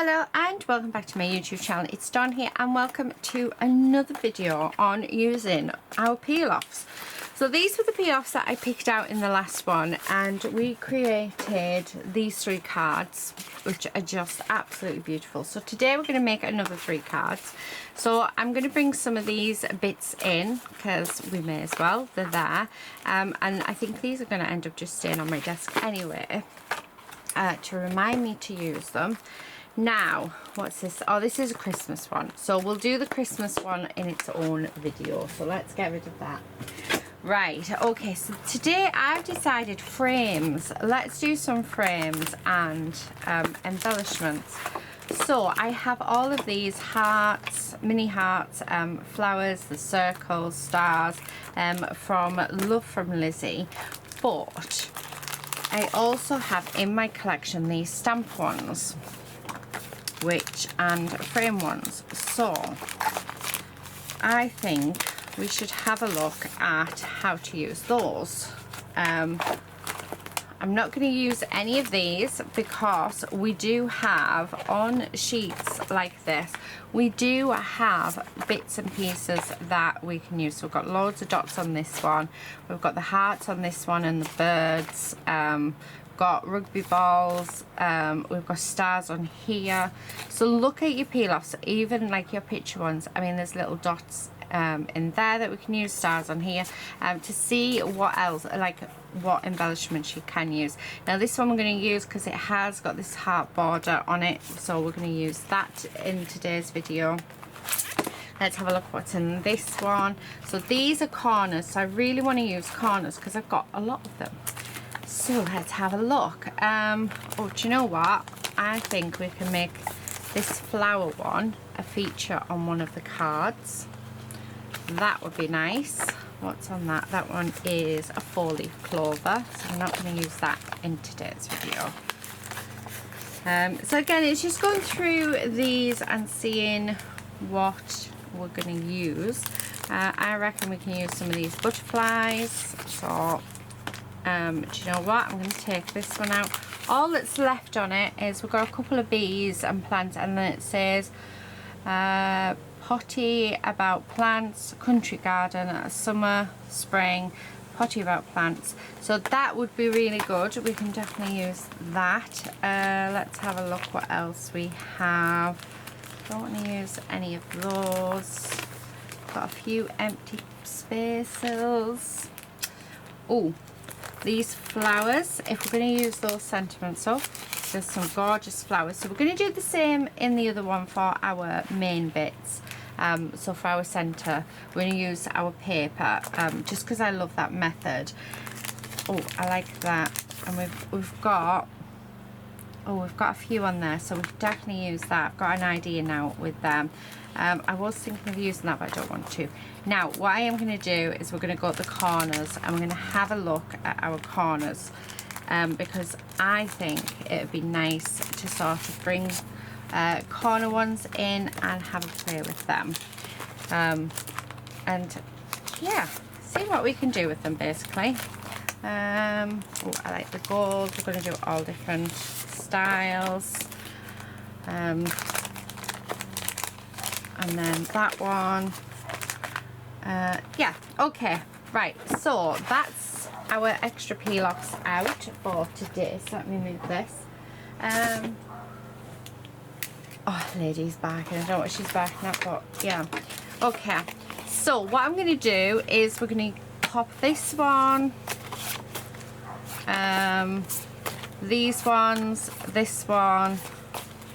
Hello and welcome back to my YouTube channel. It's Dawn here and welcome to another video on using our peel-offs. So these were the peel-offs that I picked out in the last one, and we created these 3 cards which are just absolutely beautiful. So today we're going to make another 3 cards. So I'm going to bring some of these bits in because we may as well, they're there, and I think these are going to end up just staying on my desk anyway to remind me to use them. Now, what's this? Oh, this is a Christmas one. So we'll do the Christmas one in its own video. So let's get rid of that. Right, okay, so today I've decided frames. Let's do some frames and embellishments. So I have all of these hearts, mini hearts, flowers, the circles, stars, from Love from Lizzie. But I also have in my collection these stamp ones, and frame ones. So I think we should have a look at how to use those. I'm not going to use any of these because we do have on sheets like this, we do have bits and pieces that we can use. So we've got loads of dots on this one, we've got the hearts on this one and the birds, got rugby balls, we've got stars on here. So look at your peel-offs, even like your picture ones. I mean, there's little dots in there that we can use, stars on here, to see what else, like what embellishments you can use. Now this one we're going to use because it has got this heart border on it, so we're going to use that in today's video. Let's have a look what's in this one. So these are corners, so I really want to use corners because I've got a lot of them. So let's have a look. Oh, do you know what? I think we can make this flower one a feature on one of the cards. That would be nice. What's on that? That one is a 4-leaf clover, so I'm not going to use that in today's video. So again, it's just going through these and seeing what we're going to use. I reckon we can use some of these butterflies. So do you know what? I'm going to take this one out. All that's left on it is we've got a couple of bees and plants, and then it says potty about plants, country garden, summer, spring, potty about plants. So that would be really good. We can definitely use that. Let's have a look what else we have. Don't want to use any of those. Got a few empty spaces. Oh, these flowers, if we're going to use those sentiments up, there's some gorgeous flowers. So we're going to do the same in the other one for our main bits. So for our centre, we're going to use our paper, just because I love that method. Oh, I like that. And we've got a few on there, so we can definitely use that. I've got an idea now with them. I was thinking of using that, but I don't want to. Now, what I am going to do is we're going to go at the corners, and we're going to have a look at our corners, because I think it would be nice to sort of bring corner ones in and have a play with them. And yeah, see what we can do with them basically. Oh, I like the gold. We're going to do all different styles. And then that one. Yeah, okay, right, so that's our extra peel-offs out for today. So let me move this. Oh, lady's barking. I don't know what she's barking at, but yeah. Okay, so what I'm going to do is we're going to pop this one, these ones, this one,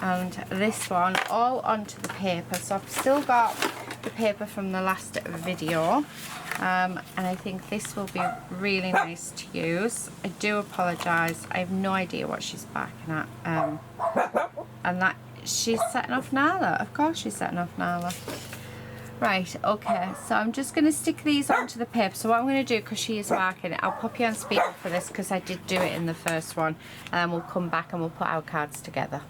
and this one all onto the paper. So I've still got the paper from the last video, and I think this will be really nice to use. I do apologise, I have no idea what she's barking at, and that she's setting off Nala. Of course she's setting off Nala. Right, okay, so I'm just going to stick these onto the paper. So what I'm going to do, because she is barking, I'll pop you on speaker for this because I did do it in the first one, and then we'll come back and we'll put our cards together.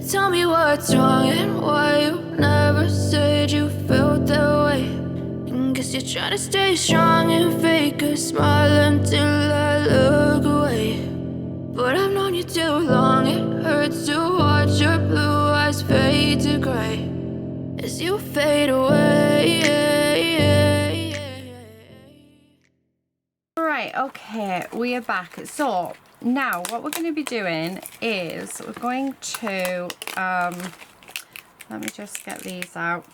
tell me what's wrong and why you never said you felt that way. And guess you're trying to stay strong and fake a smile until I look away. But I've known you too long, it hurts to watch your blue eyes fade to gray as you fade away. Right, okay, we are back. So now what we're going to be doing is we're going to let me just get these out.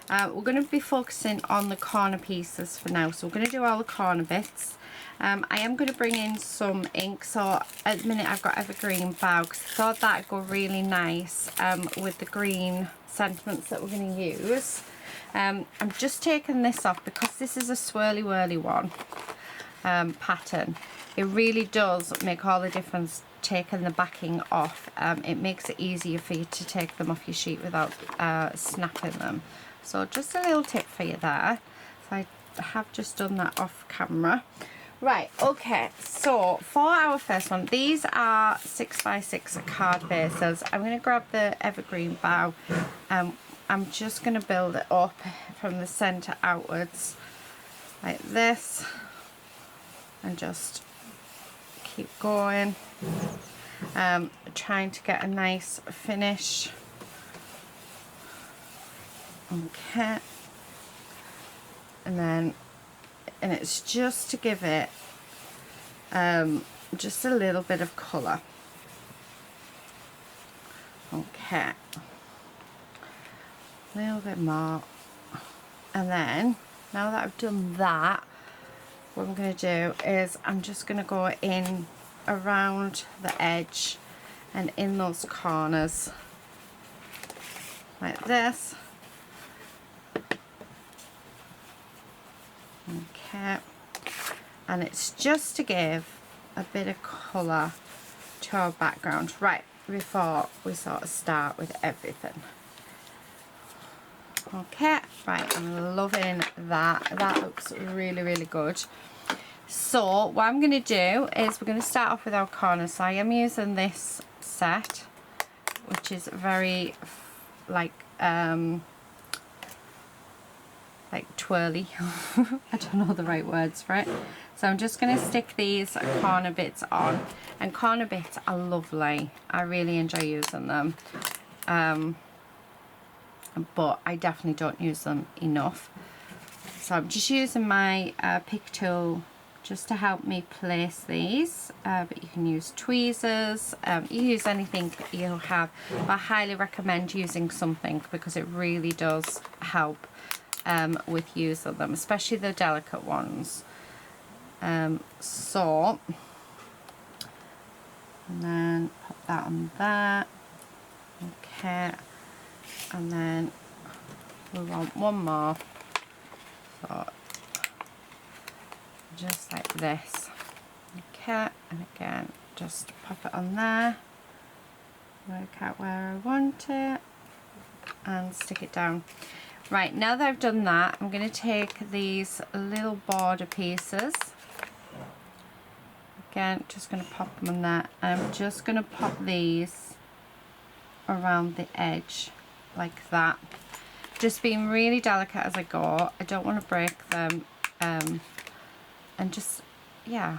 We're going to be focusing on the corner pieces for now, so we're going to do all the corner bits. I am going to bring in some ink, so at the minute I've got Evergreen Bow because I thought that would go really nice with the green sentiments that we're going to use. I'm just taking this off because this is a swirly whirly one pattern. It really does make all the difference taking the backing off. It makes it easier for you to take them off your sheet without snapping them. So just a little tip for you there. So I have just done that off camera. Right, okay, so for our first one, these are 6x6 card bases. I'm going to grab the Evergreen Bow. I'm just going to build it up from the centre outwards like this and just keep going, trying to get a nice finish. Okay, and it's just to give it just a little bit of colour. Okay, a little bit more, and then now that I've done that, what I'm going to do is I'm just going to go in around the edge and in those corners like this. Okay, and it's just to give a bit of colour to our background right before we sort of start with everything. Okay, right, I'm loving that. That looks really, really good. So what I'm going to do is we're going to start off with our corners. So I am using this set, which is very like twirly. I don't know the right words for it. So I'm just going to stick these corner bits on, and corner bits are lovely. I really enjoy using them, but I definitely don't use them enough. So I'm just using my pick tool just to help me place these, but you can use tweezers, you use anything you have, but I highly recommend using something because it really does help with use of them, especially the delicate ones. So, and then pop that on there. Okay, and then we want one more. So just like this. Okay, and again just pop it on there, work out where I want it and stick it down. Right, now that I've done that, I'm going to take these little border pieces. Again, just going to pop them on there. And I'm just going to pop these around the edge like that. Just being really delicate as I go. I don't want to break them. And just, yeah,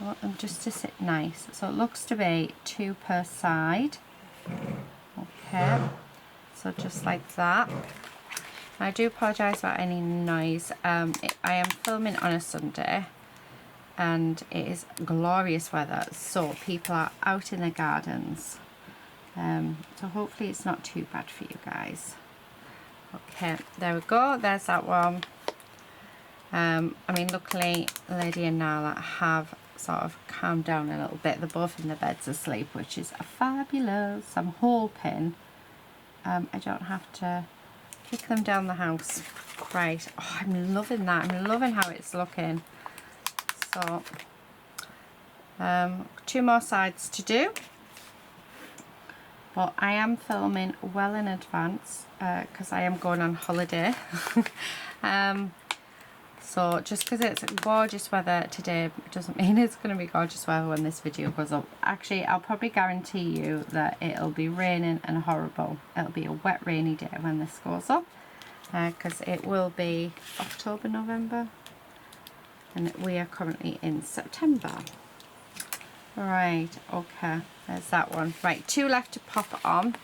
I want them just to sit nice. So it looks to be 2 per side. Okay, so just like that. I do apologise about any noise. I am filming on a Sunday and it is glorious weather, so people are out in their gardens. So hopefully it's not too bad for you guys. Okay, there we go, there's that one. I mean, luckily Lady and Nala have sort of calmed down a little bit. They're both in their beds asleep, which is fabulous. I'm hoping I don't have to kick them down the house. Right, oh, I'm loving that. I'm loving how it's looking. So 2 more sides to do, but I am filming well in advance because I am going on holiday. So just because it's gorgeous weather today doesn't mean it's going to be gorgeous weather when this video goes up. Actually, I'll probably guarantee you that it'll be raining and horrible. It'll be a wet, rainy day when this goes up, because it will be October, November, and we are currently in September. Right, okay, there's that one. Right, 2 left to pop on.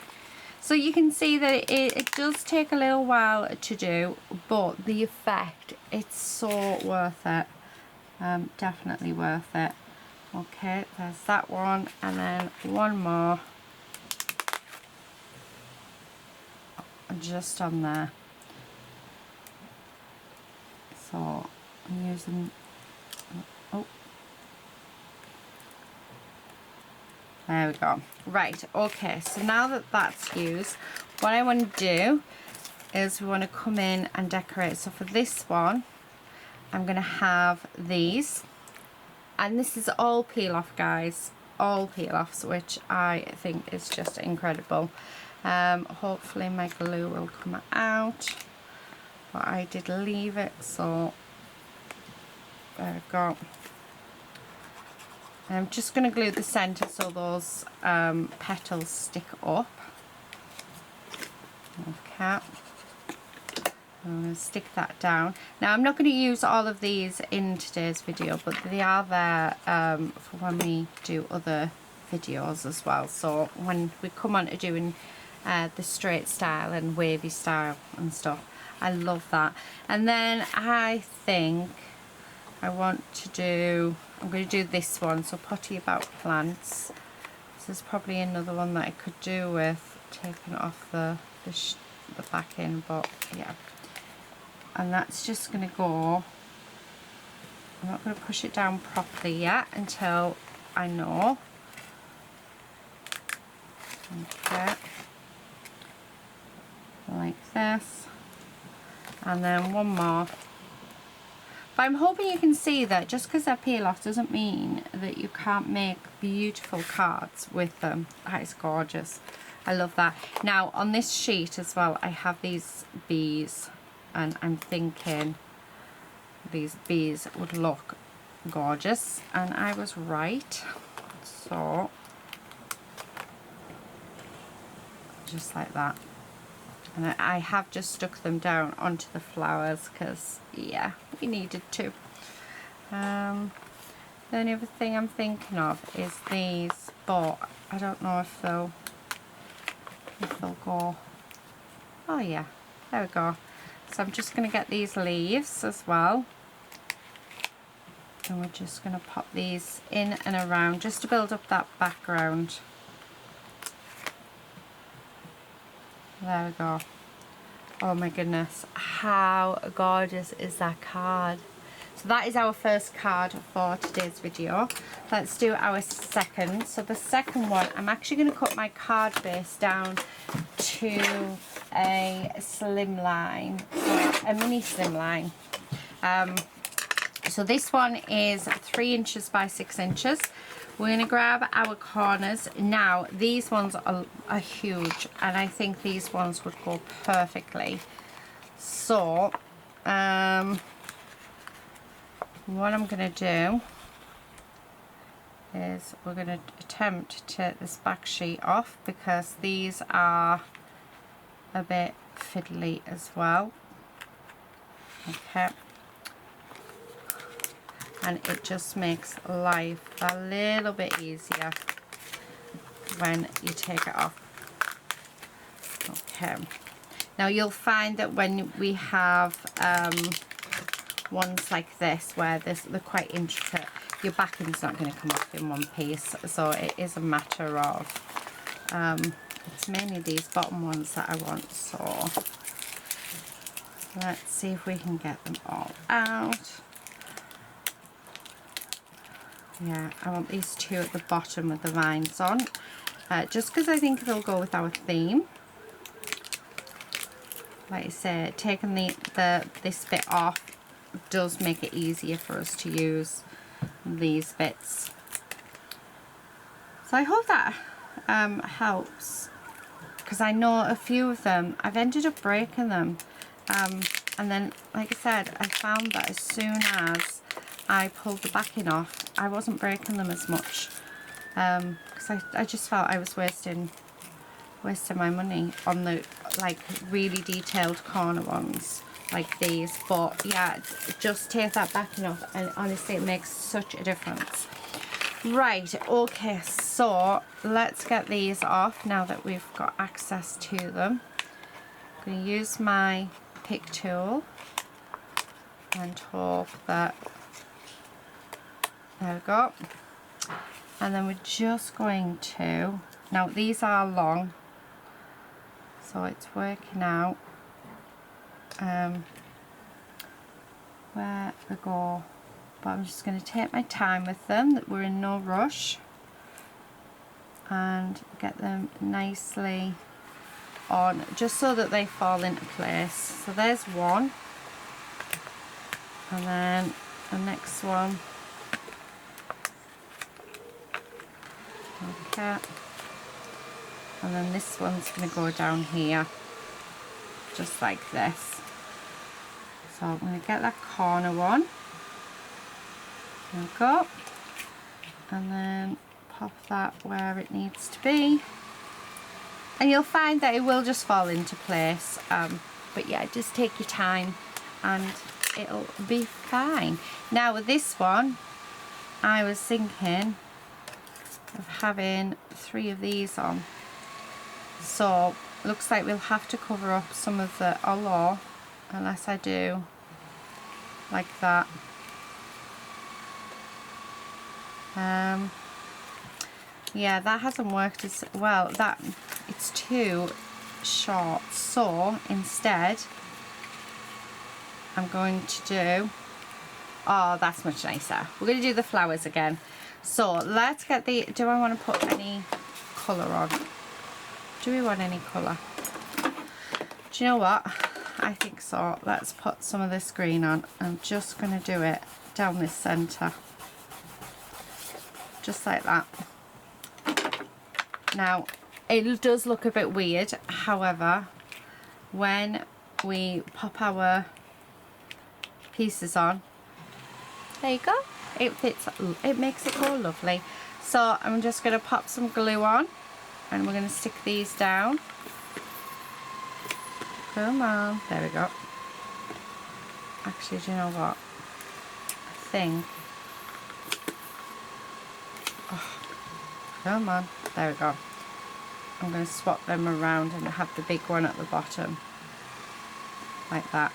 So you can see that it does take a little while to do, but the effect, it's so worth it. Definitely worth it. Okay, there's that one, and then one more just on there. So I'm using, oh, there we go. Right, okay, so now that that's used, what I want to do is we want to come in and decorate. So for this one, I'm going to have these, and this is all peel off, guys, all peel offs, which I think is just incredible. Hopefully my glue will come out, but I did leave it, so there we go. I'm just going to glue the centre so those petals stick up. Okay, I'm going to stick that down. Now I'm not going to use all of these in today's video, but they are there for when we do other videos as well. So when we come on to doing the straight style and wavy style and stuff, I love that. And then I think I want to do, I'm going to do this one, so Potty About Plants. This is probably another one that I could do with taking off the backing, but yeah. And that's just going to go, I'm not going to push it down properly yet until I know. Okay. Like this. And then one more. But I'm hoping you can see that just because they're peel off doesn't mean that you can't make beautiful cards with them. That is gorgeous. I love that. Now on this sheet as well, I have these bees, and I'm thinking these bees would look gorgeous, and I was right. So just like that. And I have just stuck them down onto the flowers because, yeah, we needed to. The only other thing I'm thinking of is these, but I don't know if they'll go. Oh yeah, there we go. So I'm just going to get these leaves as well. And we're just going to pop these in and around just to build up that background. There we go. Oh my goodness, how gorgeous is that card? So that is our first card for today's video. Let's do our second. So the second one, I'm actually going to cut my card base down to a slimline, a mini slimline. So this one is 3 inches by 6 inches. We're going to grab our corners. Now these ones are huge, and I think these ones would go perfectly. So what I'm going to do is we're going to attempt to take this back sheet off because these are a bit fiddly as well. Okay. And it just makes life a little bit easier when you take it off. Okay. Now you'll find that when we have ones like this where they're quite intricate, your backing's not going to come off in one piece. So it is a matter of, it's mainly these bottom ones that I want. So let's see if we can get them all out. Yeah, I want these two at the bottom with the vines on, just because I think they'll go with our theme. Like I said, taking this bit off does make it easier for us to use these bits. So I hope that helps, because I know a few of them, I've ended up breaking them. And then, like I said, I found that as soon as I pulled the backing off, I wasn't breaking them as much. Because I just felt I was wasting my money on the like really detailed corner ones like these. But yeah, just take that backing off, and honestly it makes such a difference. Right, okay, so let's get these off now that we've got access to them. I'm going to use my pick tool and hope that, there we go. And then we're just going to, now these are long, so it's working out where to go. But I'm just going to take my time with them, that we're in no rush, and get them nicely on, just so that they fall into place. So there's one, and then the next one. Okay, and then this one's going to go down here, just like this. So I'm going to get that corner one. There we go, and then pop that where it needs to be, and you'll find that it will just fall into place, but yeah, just take your time and it'll be fine. Now with this one, I was thinking of having 3 of these on, so looks like we'll have to cover up some of the aloe unless I do like that. Yeah, that hasn't worked as well. That it's too short, so instead I'm going to do, oh, that's much nicer. We're going to do the flowers again. So let's get the, do I want to put any colour on? Do we want any colour? Do you know what? I think so. Let's put some of this green on. I'm just going to do it down this centre. Just like that. Now, it does look a bit weird. However, when we pop our pieces on, there you go. It fits, it makes it go lovely. So I'm just going to pop some glue on, and we're going to stick these down. Come on, there we go. Actually, do you know what? I think, oh, come on, there we go. I'm going to swap them around and have the big one at the bottom, like that.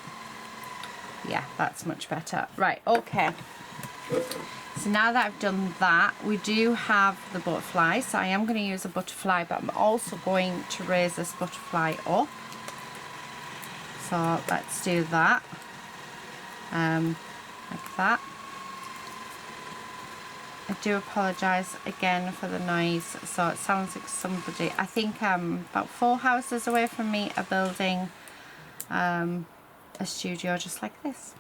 Yeah, that's much better. Right, okay. So now that I've done that, we do have the butterfly. So I am going to use a butterfly, but I'm also going to raise this butterfly up. So let's do that. Like that. I do apologise again for the noise. So it sounds like somebody, I think about 4 houses away from me are building a studio just like this.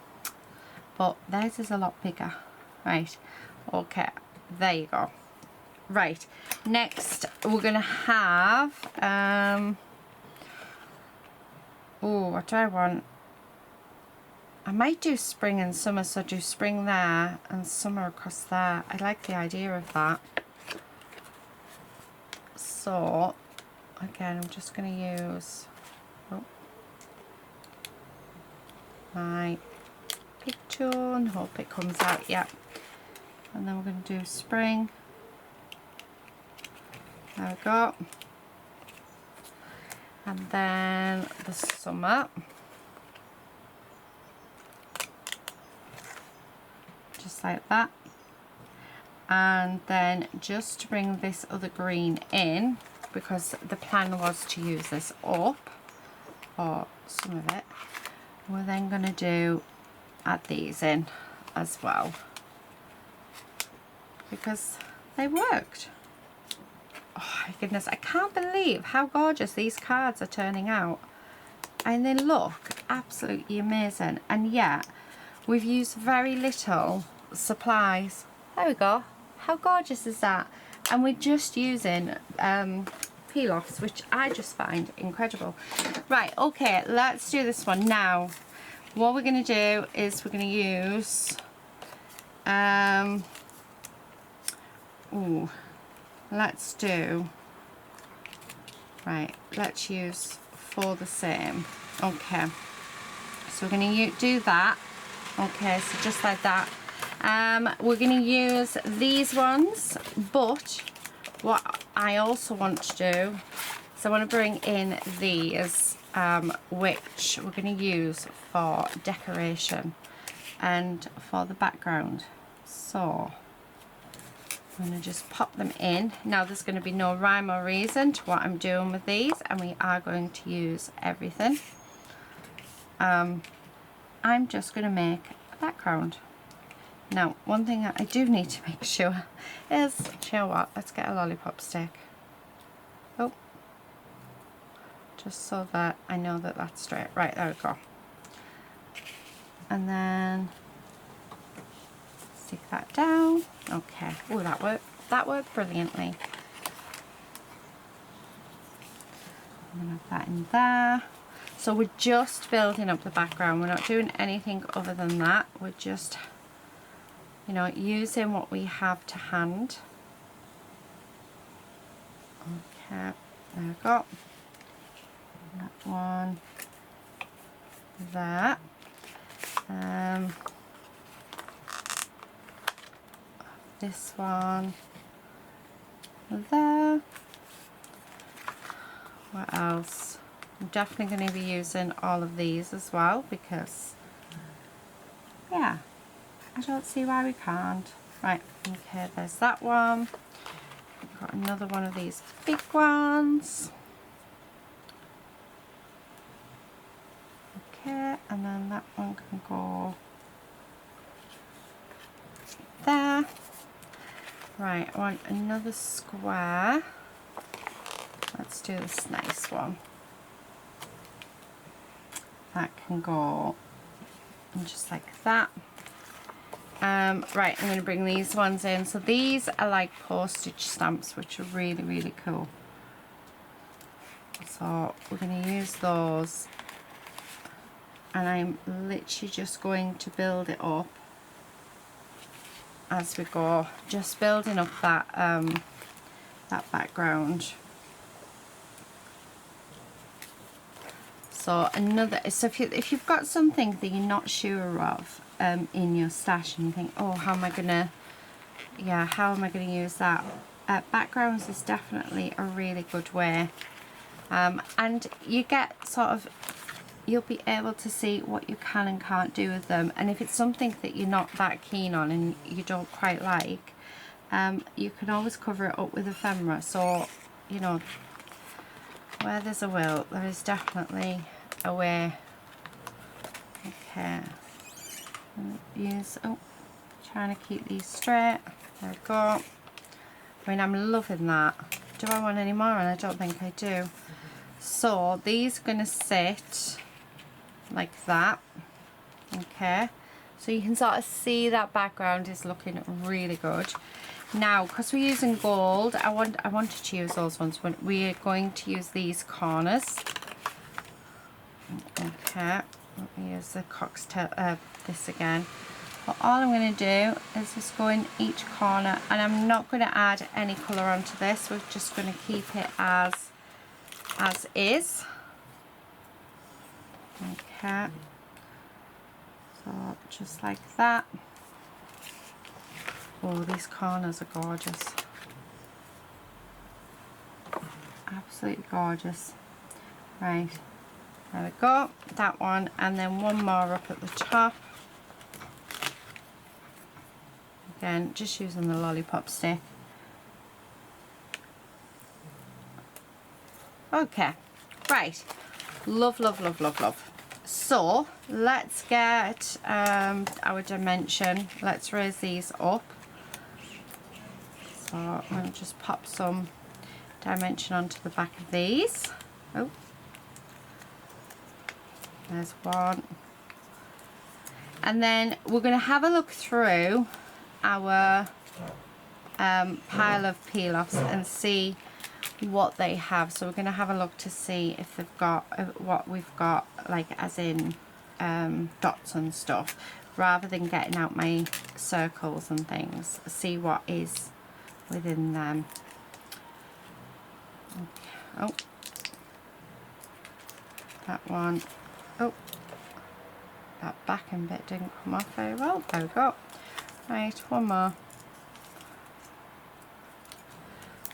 But theirs is a lot bigger. Right, okay, there you go. Right, next we're gonna have oh, what do I want? I might do spring and summer, so do spring there and summer across there. I like the idea of that. So again, I'm just gonna use my pick tool and hope it comes out. Yeah. And then we're going to do spring. There we go. And then the summer. Just like that. And then just to bring this other green in, because the plan was to use this up, or some of it, we're then going to add these in as well, because they worked. Oh my goodness, I can't believe how gorgeous these cards are turning out, and they look absolutely amazing. And yet we've used very little supplies. There we go. How gorgeous is that? And we're just using peel-offs, which I just find incredible. Right, okay, let's do this one now. what we're going to do is we're going to use let's do, right, let's use 4 the same. Okay, so we're going to do that. Okay, so just like that. We're going to use these ones, but what I also want to do is I want to bring in these, which we're going to use for decoration and for the background. So I'm going to just pop them in. Now there's going to be no rhyme or reason to what I'm doing with these, and we are going to use everything. I'm just going to make a background. Now, one thing that I do need to make sure is, do you know what, let's get a lollipop stick. Oh, just so that I know that that's straight. Right, there we go. And then stick that down. Okay, oh, that worked brilliantly. I'm gonna have that in there. So we're just building up the background. We're not doing anything other than that. We're just, you know, using what we have to hand. Okay, there we go. That one there. This one there. What else? I'm definitely going to be using all of these as well, because yeah, I don't see why we can't. Right, okay, there's that one. We've got another one of these big ones. Okay, and then that one can go there. Right, I want another square. Let's do this nice one. That can go just like that. Right, I'm going to bring these ones in. So these are like postage stamps, which are really, really cool. So we're going to use those. And I'm literally just going to build it up as we go. Just building up that, that background. So if you've got something that you're not sure of in your stash and you think, oh, how am I gonna use that? Backgrounds is definitely a really good way, and you get sort of, you'll be able to see what you can and can't do with them. And if it's something that you're not that keen on and you don't quite like, you can always cover it up with ephemera. So, you know, where there's a will, there is definitely a way. Okay, trying to keep these straight. There we go. I mean, I'm loving that. Do I want any more? And I don't think I do. So these are going to sit like that. Okay, so you can sort of see that background is looking really good. Now, because we're using gold, I wanted to use those ones, but we are going to use these corners. Okay, let me use the cocktail, this again. But all I'm going to do is just go in each corner, and I'm not going to add any colour onto this. We're just going to keep it as is. Okay, so just like that. Oh, these corners are gorgeous. Absolutely gorgeous. Right, there we go, that one, and then one more up at the top. Again, just using the lollipop stick. Okay, right, love, love, love, love, love. So let's get our dimension. Let's raise these up. So I'm going to just pop some dimension onto the back of these. Oh, there's one. And then we're going to have a look through our pile of peel-offs and see what they have. So we're going to have a look to see if they've got what we've got, like as in dots and stuff, rather than getting out my circles and things. See what is within them. Okay. Oh, that one. Oh, that back end bit didn't come off very well. There we go. Right, one more.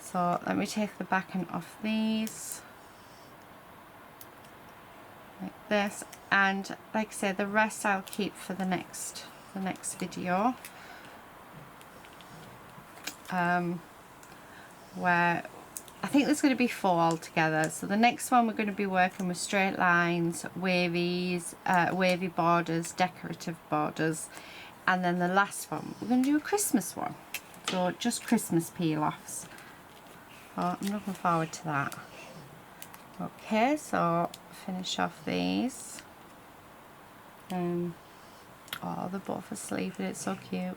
So let me take the back end off these like this, and like I said, the rest I'll keep for the next video, where I think there's going to be 4 altogether. So the next one we're going to be working with straight lines, wavy borders, decorative borders, and then the last one we're going to do a Christmas one, so just Christmas peel-offs. Oh, I'm looking forward to that. Okay, so finish off these. Oh, they're both asleep and it's so cute.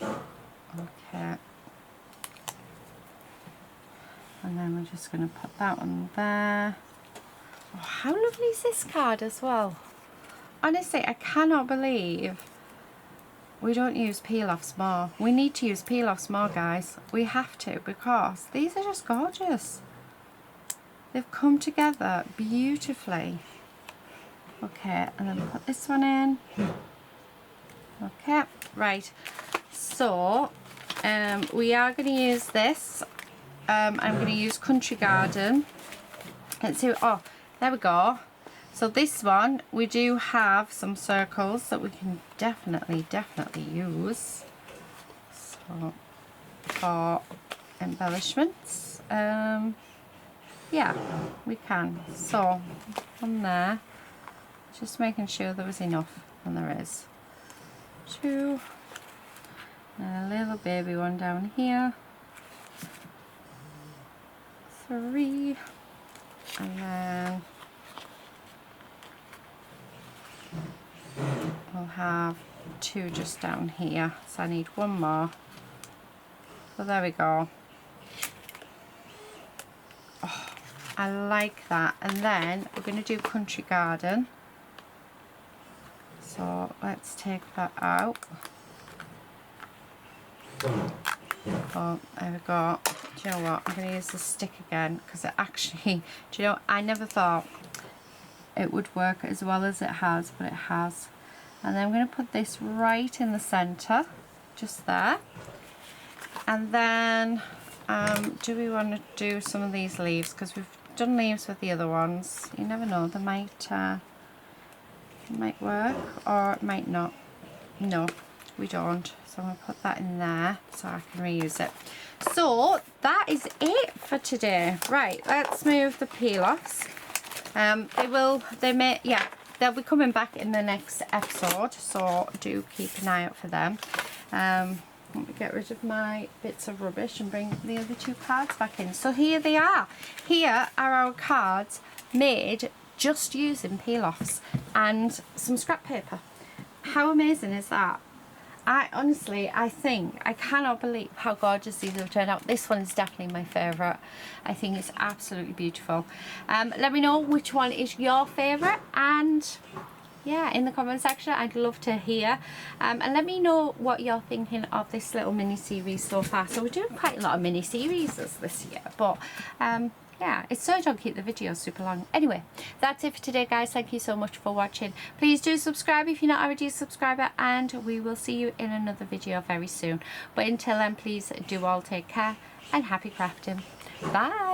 Okay. And then we're just going to put that one there. Oh, how lovely is this card as well? Honestly, I cannot believe we don't use peel-offs more. We need to use peel-offs more, guys. We have to, because these are just gorgeous. They've come together beautifully. Okay, and then put this one in. Okay, right. So, we are going to use this. I'm going to use Country Garden. Let's see. Oh, there we go. So this one, we do have some circles that we can definitely use. So, for embellishments. Yeah, we can. So, on there, just making sure there was enough, and there is. 2, and a little baby one down here. 3, and then we'll have 2 just down here, so I need 1 more. So there we go. Oh, I like that. And then we're going to do Country Garden, so let's take that out. Oh, there we go. Do you know what, I'm going to use the stick again, because it actually, do you know, I never thought it would work as well as it has, but it has. And then I'm going to put this right in the center, just there. And then do we want to do some of these leaves, because we've done leaves with the other ones. You never know, they might work, or it might not. No, we don't. So I'm going to put that in there so I can reuse it. So that is it for today. Right, let's move the peel-offs. They'll be coming back in the next episode, so do keep an eye out for them. Let me get rid of my bits of rubbish and bring the other 2 cards back in. So here they are. Here are our cards made just using peel-offs and some scrap paper. How amazing is that? I cannot believe how gorgeous these have turned out. This one is definitely my favourite. I think it's absolutely beautiful. Let me know which one is your favourite, and yeah, in the comment section, I'd love to hear. And let me know what you're thinking of this little mini series so far. So we're doing quite a lot of mini series this year, but yeah, it's so I don't keep the videos super long. Anyway, that's it for today, guys. Thank you so much for watching. Please do subscribe if you're not already a subscriber, and we will see you in another video very soon. But until then, please do all take care and happy crafting. Bye.